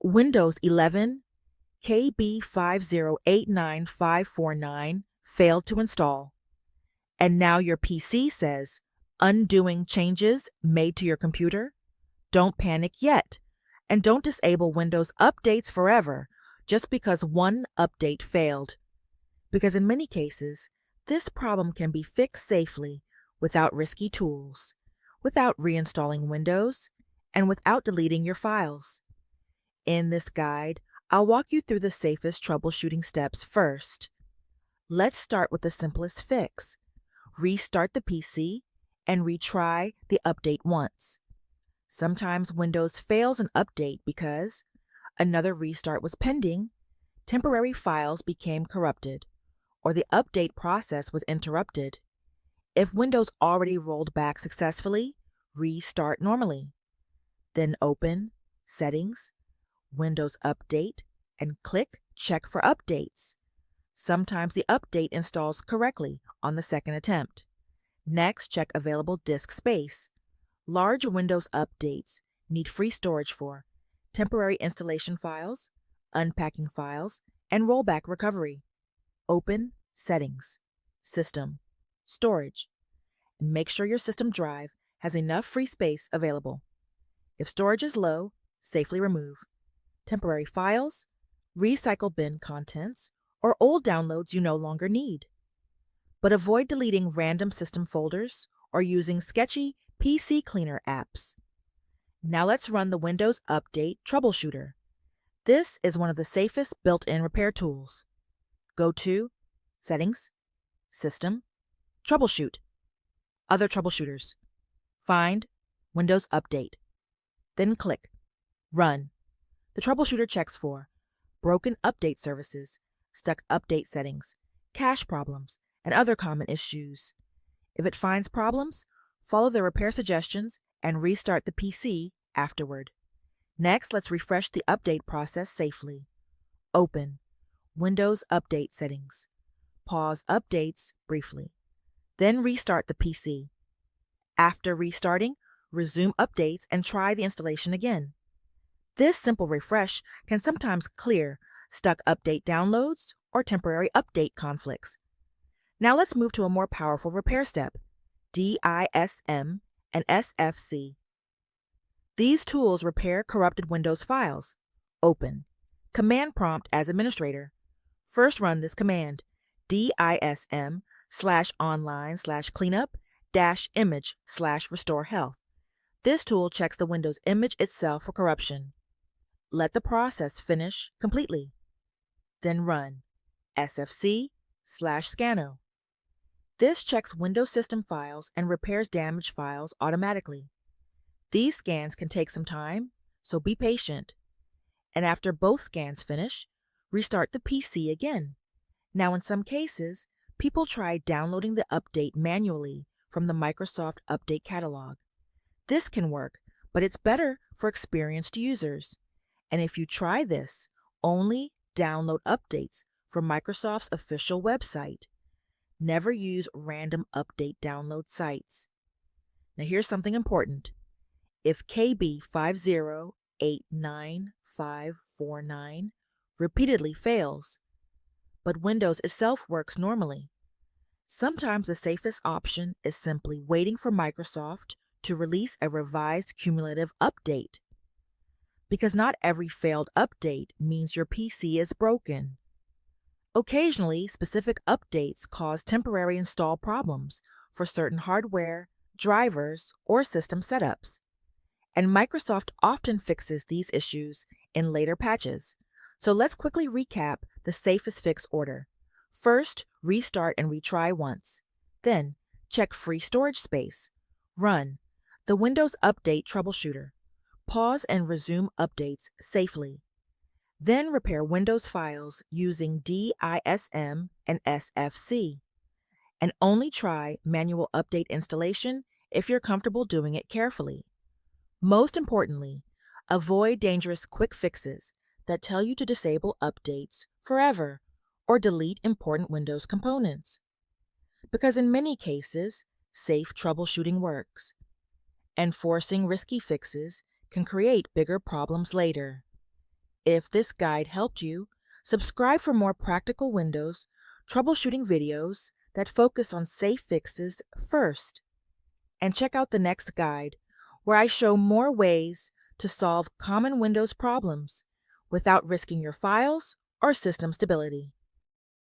Windows 11 KB5089549 failed to install, and now your PC says undoing changes made to your computer? Don't panic yet, and don't disable Windows updates forever just because one update failed. Because in many cases, this problem can be fixed safely without risky tools, without reinstalling Windows, and without deleting your files. In this guide, I'll walk you through the safest troubleshooting steps first. Let's start with the simplest fix. Restart the PC and retry the update once. Sometimes Windows fails an update because another restart was pending, temporary files became corrupted, or the update process was interrupted. If Windows already rolled back successfully, restart normally. Then open Settings, Windows Update, and click Check for Updates. Sometimes the update installs correctly on the second attempt. Next, check available disk space. Large Windows updates need free storage for temporary installation files, unpacking files, and rollback recovery. Open Settings, System, Storage, and make sure your system drive has enough free space available. If storage is low, safely remove temporary files, recycle bin contents, or old downloads you no longer need. But avoid deleting random system folders or using sketchy PC cleaner apps. Now let's run the Windows Update Troubleshooter. This is one of the safest built-in repair tools. Go to Settings, System, Troubleshoot, Other Troubleshooters. Find Windows Update. Then click Run. The troubleshooter checks for broken update services, stuck update settings, cache problems, and other common issues. If it finds problems, follow the repair suggestions and restart the PC afterward. Next, let's refresh the update process safely. Open Windows Update Settings. Pause updates briefly. Then restart the PC. After restarting, resume updates and try the installation again. This simple refresh can sometimes clear stuck update downloads or temporary update conflicts. Now let's move to a more powerful repair step, DISM and SFC. These tools repair corrupted Windows files. Open Command Prompt as administrator. First run this command, DISM/online/cleanup-image/RestoreHealth. This tool checks the Windows image itself for corruption. Let the process finish completely. Then run SFC/scannow. This checks Windows system files and repairs damaged files automatically. These scans can take some time, so be patient. And after both scans finish, restart the PC again. Now, in some cases, people try downloading the update manually from the Microsoft Update Catalog. This can work, but it's better for experienced users. And if you try this, only download updates from Microsoft's official website. Never use random update download sites. Now here's something important. If KB5089549 repeatedly fails, but Windows itself works normally, sometimes the safest option is simply waiting for Microsoft to release a revised cumulative update. Because not every failed update means your PC is broken. Occasionally, specific updates cause temporary install problems for certain hardware, drivers, or system setups. And Microsoft often fixes these issues in later patches. So let's quickly recap the safest fix order. First, restart and retry once. Then, check free storage space. Run the Windows Update Troubleshooter. Pause and resume updates safely. Then repair Windows files using DISM and SFC. And only try manual update installation if you're comfortable doing it carefully. Most importantly, avoid dangerous quick fixes that tell you to disable updates forever or delete important Windows components. Because in many cases, safe troubleshooting works, and forcing risky fixes can create bigger problems later. If this guide helped you, subscribe for more practical Windows troubleshooting videos that focus on safe fixes first. And check out the next guide, where I show more ways to solve common Windows problems without risking your files or system stability.